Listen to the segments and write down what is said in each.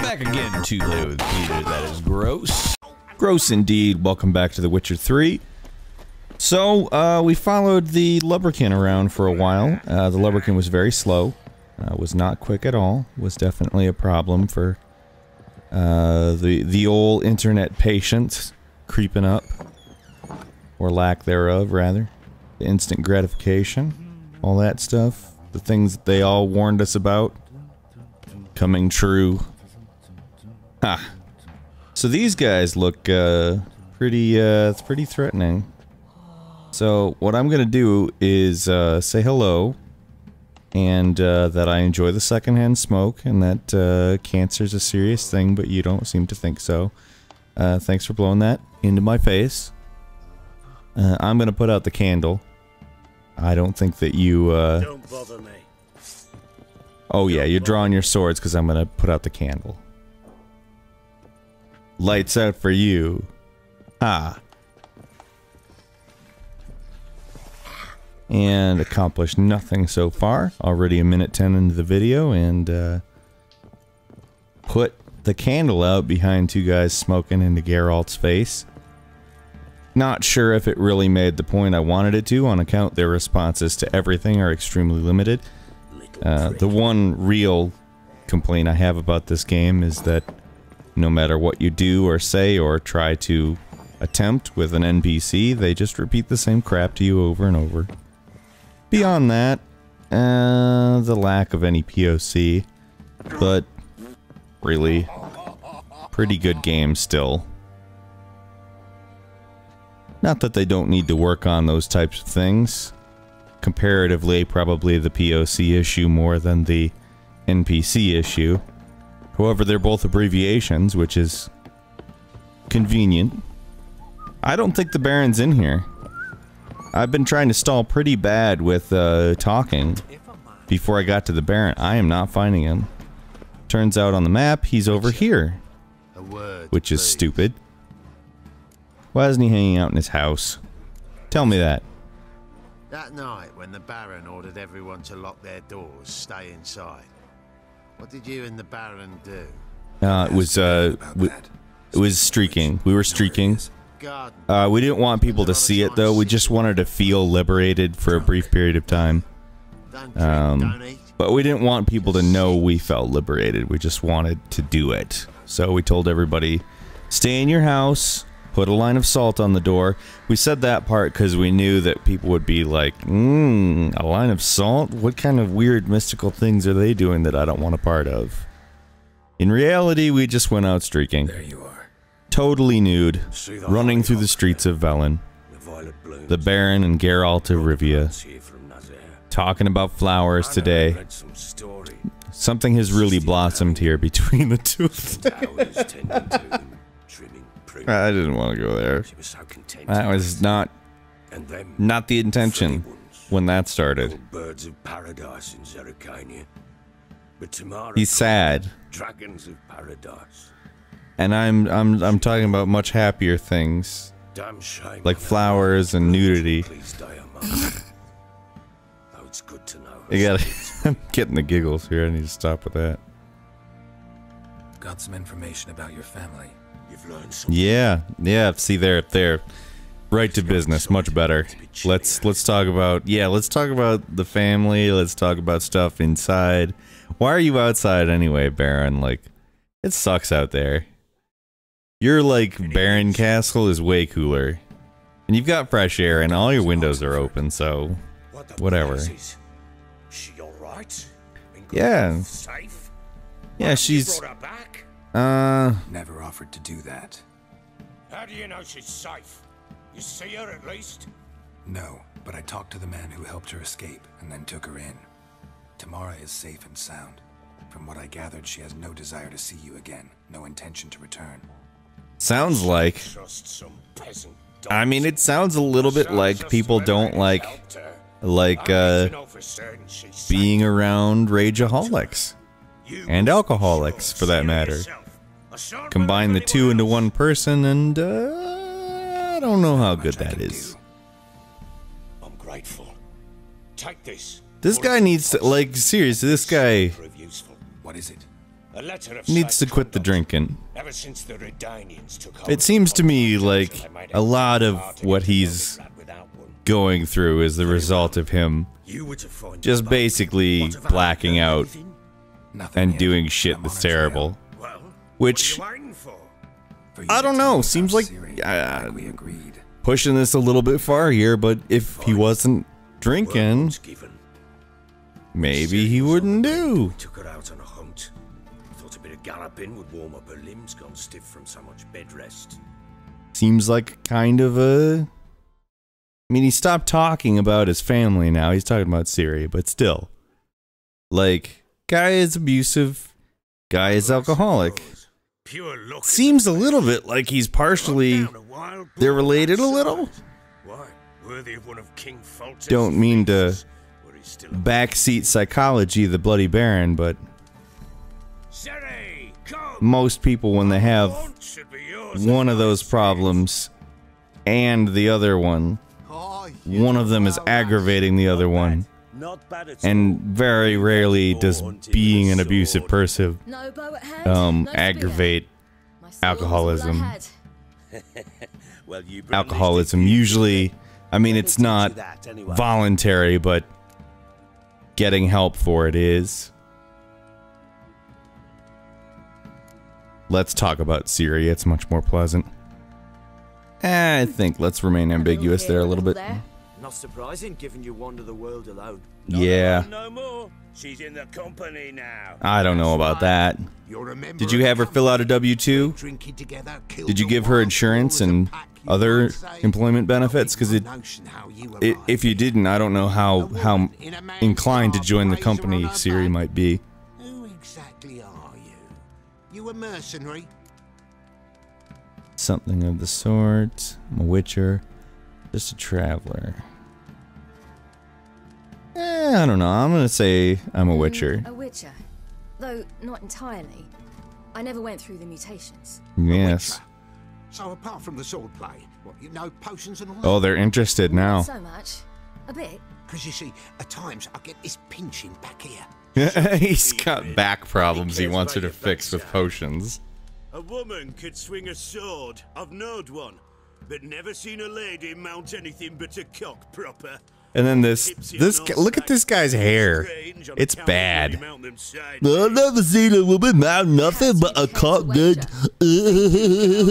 Back again to PlayWithPeter. That is gross. Gross indeed. Welcome back to The Witcher 3. So, we followed the Lubberkin around for a while. The Lubberkin was very slow. Was not quick at all. Was definitely a problem for the old internet patience creeping up. Or lack thereof, rather. The instant gratification. All that stuff. The things that they all warned us about. Coming true. Ha! So these guys look pretty threatening. So what I'm gonna do is say hello, and that I enjoy the secondhand smoke, and that cancer's a serious thing, but you don't seem to think so. Thanks for blowing that into my face. I'm gonna put out the candle. I don't think that you Don't bother me. Oh yeah, you're drawing your swords because I'm gonna put out the candle. Lights out for you. Ah. And accomplished nothing so far. Already a minute 10 into the video, and put the candle out behind two guys smoking into Geralt's face. Not sure if it really made the point I wanted it to, on account their responses to everything are extremely limited. The one real complaint I have about this game is that no matter what you do or say or try to attempt with an NPC, they just repeat the same crap to you over and over. Beyond that, the lack of any POC, but really, pretty good game still. Not that they don't need to work on those types of things. Comparatively, probably the POC issue more than the NPC issue. However, they're both abbreviations, which is convenient. I don't think the Baron's in here. I've been trying to stall pretty bad with talking before I got to the Baron. I am not finding him. Turns out on the map, he's over here. Which is stupid. Why isn't he hanging out in his house? Tell me that. That night when the Baron ordered everyone to lock their doors, stay inside. What did you and the Baron do? It was streaking. We were streaking. We didn't want people to see it though. We just wanted to feel liberated for a brief period of time. But we didn't want people to know we felt liberated. We just wanted to do it. So we told everybody, stay in your house, put a line of salt on the door. We said that part because we knew that people would be like, a line of salt? What kind of weird mystical things are they doing that I don't want a part of? In reality, we just went out streaking. There you are. Totally nude, running through the streets of Velen. The Baron and Geralt of Rivia. Talking about flowers today. Something has really blossomed here between the two of them. I didn't want to go there. That was not the intention when that started. He's sad. And I'm talking about much happier things, like flowers and nudity. I'm getting the giggles here. I need to stop with that. Got some information about your family. Yeah. See there. Right to business. Much better. Let's talk about the family. Let's talk about stuff inside. Why are you outside anyway, Baron? Like, it sucks out there. Your Baron Castle is way cooler, and you've got fresh air, and all your windows are open. So, whatever. She all right? Yeah. Safe? Yeah, she's. Never offered to do that. How do you know she's safe? You see her at least? No, but I talked to the man who helped her escape and then took her in. Tamara is safe and sound. From what I gathered, she has no desire to see you again, no intention to return. Sounds like. I mean, it sounds a little bit like people don't like being around rageaholics. And alcoholics, for that matter. Combine the two into one person, and I don't know how good that is. I'm grateful. Take this. This guy needs to, seriously, this guy. What is it? A letter of needs to safe quit the conduct. drinking. Ever since the Redanians took It over seems to me the like I might a have lot of hard to what get to know he's the lad without one. going through is the result of him You were to find just the boat. basically What have I blacking done? out Anything? Nothing and yet, doing but shit I'm that's on a trail. terrible. Well, Which, what are you waiting for? For you I to don't tell know, me seems about like, Ciri, like we agreed. pushing this a little bit far here, but if he wasn't drinking, Word given. maybe he wouldn't do. We took her out on a hunt. Thought a bit of galloping would warm up her limbs gone stiff from so much bed rest. Seems like kind of a... I mean, he stopped talking about his family now. He's talking about Ciri, but still. Like, guy is abusive. Guy is alcoholic. Pure luck. Seems a little bit like he's partially... They're related a little? Why? Worthy of one of King Fulton's Don't mean to feasts, where he's still a backseat psychology the Bloody Baron, but Ciri, come! most people, when they have Want should be yours one of and those mine's. problems and the other one, one of them is aggravating the other one. Not bad at And very rarely does being an abusive person No bow at hand, no spear. aggravate My sword was all I alcoholism. had. Well, you bring Alcoholism these usually, I mean, it's not voluntary, but getting help for it is. Let's talk about Ciri. It's much more pleasant. I think let's remain ambiguous there a little bit. Not surprising, given you wander the world alone. Yeah, No more. She's in the company now. I don't know about that. Did you have her fill out a W-2? Did you give her insurance and other employment benefits? Because if you didn't, I don't know how inclined to join the company Ciri might be. Who exactly are you? You a mercenary? Something of the sort. I'm a witcher. Just a traveler. I don't know. I'm gonna say I'm a witcher. A witcher. Though not entirely. I never went through the mutations. Yes. So apart from the sword play, what, you know potions and all Oh, they're interested now. Not so much. A bit. Because you see, at times I get this pinching back here. He's got back problems he wants her to fix with potions. A woman could swing a sword. I've knowed one, but never seen a lady mount anything but a cock proper. And then this look at this guy's hair. It's bad. I've never seen a woman mount nothing but a cock good.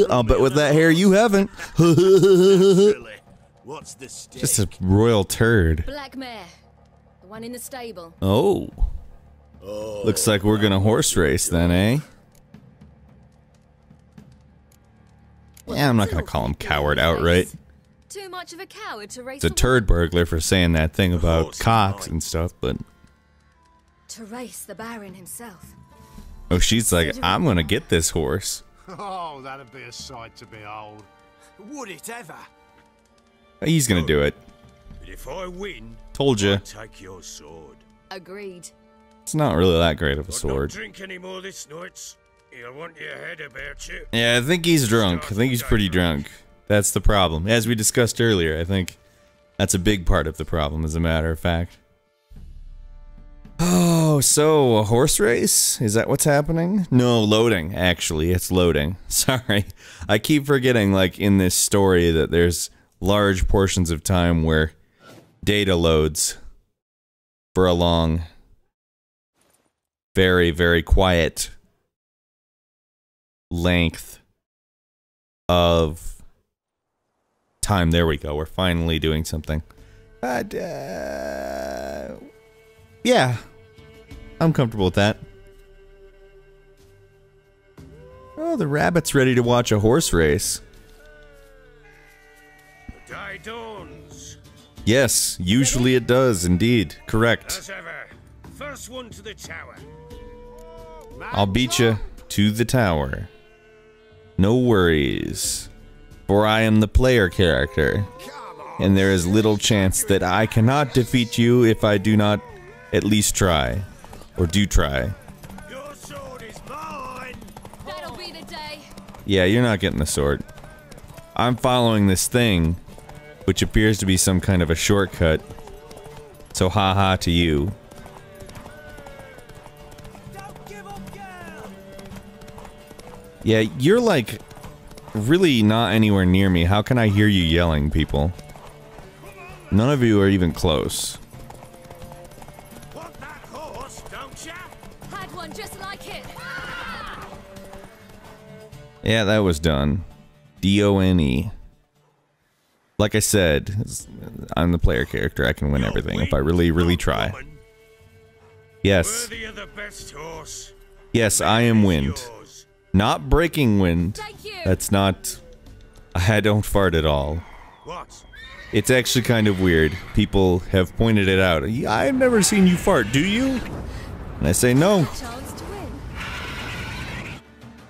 I'll bet with that hair you haven't. What's the stake? Just a royal turd. Black mare. The one in the stable. Oh. Looks like we're gonna horse race then, eh? Yeah, I'm not gonna call him coward outright. Too much of a coward to race It's a turd burglar for saying that thing about Horse cocks mine. and stuff, but To race the Baron himself. oh, she's like, I'm gonna get this horse. Oh, that'd be a sight to behold. Would it ever? He's gonna do it. But if I win, Told you. I'll take your sword. Agreed. It's not really that great of a But sword. don't drink any more this night. You'll want your head about you. Yeah, I think he's drunk. I think he's pretty drunk. That's the problem. As we discussed earlier, I think that's a big part of the problem, as a matter of fact. Oh, so a horse race? Is that what's happening? No, loading, actually. It's loading. Sorry. I keep forgetting, like, in this story that there's large portions of time where data loads for a long, very, very quiet length of time. There we go. We're finally doing something. But, yeah. I'm comfortable with that. Oh, the rabbit's ready to watch a horse race. The day dawns. Yes, usually it does, indeed. Correct. As ever, first one to the tower. I'll beat you to the tower. No worries. For I am the player character. And there is little chance that I cannot defeat you if I do not at least try. Or do try. Your sword is mine. That'll be the day. Yeah, you're not getting the sword. I'm following this thing, which appears to be some kind of a shortcut. So haha to you. Don't give up, girl! Yeah, you're like really not anywhere near me. How can I hear you yelling, people? None of you are even close. Want that horse, don't ya? Had one just like it. Yeah, that was done. D-O-N-E. Like I said, I'm the player character. I can win everything if I really, really try. Yes. Worthy of the best horse. Yes, I am Wind. Not Breaking Wind. Thank you. That's not... I don't fart at all. What? It's actually kind of weird. People have pointed it out. I've never seen you fart, do you? And I say no. Chance to win.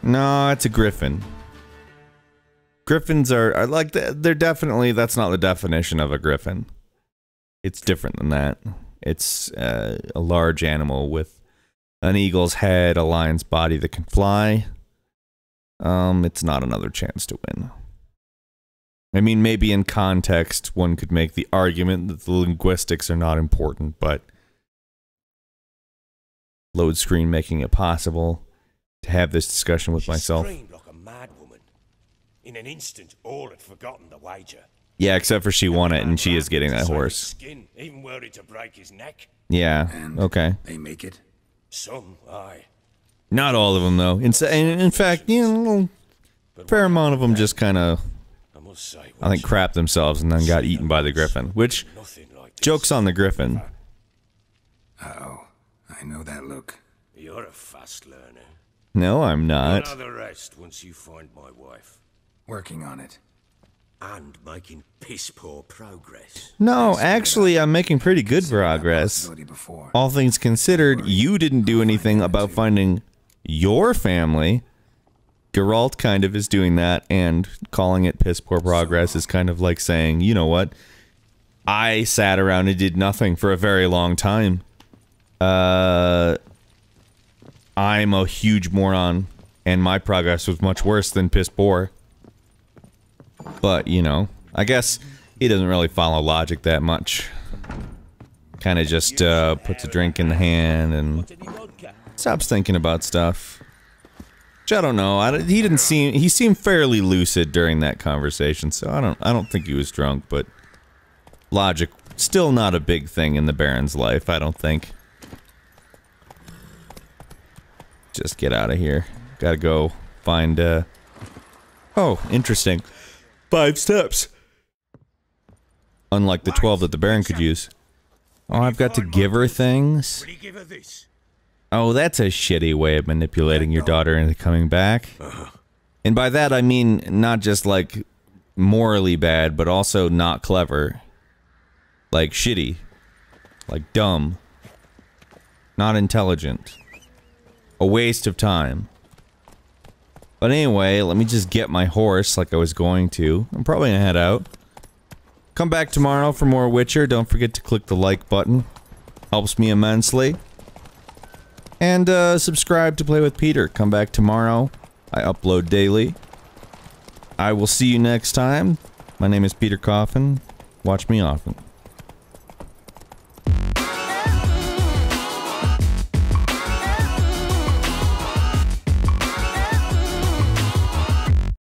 No, it's a griffin. Griffins are like, they're definitely, that's not the definition of a griffin. It's different than that. It's a large animal with an eagle's head, a lion's body that can fly. It's not another chance to win. I mean, maybe in context, one could make the argument that the linguistics are not important, but load screen making it possible to have this discussion with myself. Screamed like a mad woman. In an instant, all had forgotten the wager. Yeah, except for she won it, and she is getting that Save his horse. Skin, even were it to break his neck. Yeah, And okay. they make it? Some, aye. Not all of them, though. In fact, you know, a fair amount of them just kind of, I must say, I think, crapped themselves and then got eaten by the griffin. Which, nothing like this. joke's on the griffin. Uh-oh. I know that look. You're a fast learner. No, I'm You'll not. know the rest once you find my wife. Working on it. And making piss-poor progress. No, actually, I'm making pretty good progress. Possibility before. All things considered, you didn't do anything about finding your family. Geralt kind of is doing that, and calling it piss poor progress is kind of like saying, you know what? I sat around and did nothing for a very long time. I'm a huge moron, and my progress was much worse than piss poor. But, you know, I guess he doesn't really follow logic that much. Kind of just puts a drink in the hand and stops thinking about stuff. Which I don't know. He seemed fairly lucid during that conversation, so I don't think he was drunk, but logic still not a big thing in the Baron's life, I don't think. Just get out of here. Gotta go find oh, interesting. 5 steps. Unlike the 12 that the Baron could use. Oh, I've got to give her things? Will you give her this? Oh, that's a shitty way of manipulating your daughter into coming back. And by that I mean not just like morally bad, but also not clever. Like shitty. Like dumb. Not intelligent. A waste of time. But anyway, let me just get my horse like I was going to. I'm probably gonna head out. Come back tomorrow for more Witcher. Don't forget to click the like button. Helps me immensely. And subscribe to Play with Peter. Come back tomorrow. I upload daily. I will see you next time. My name is Peter Coffin. Watch me often.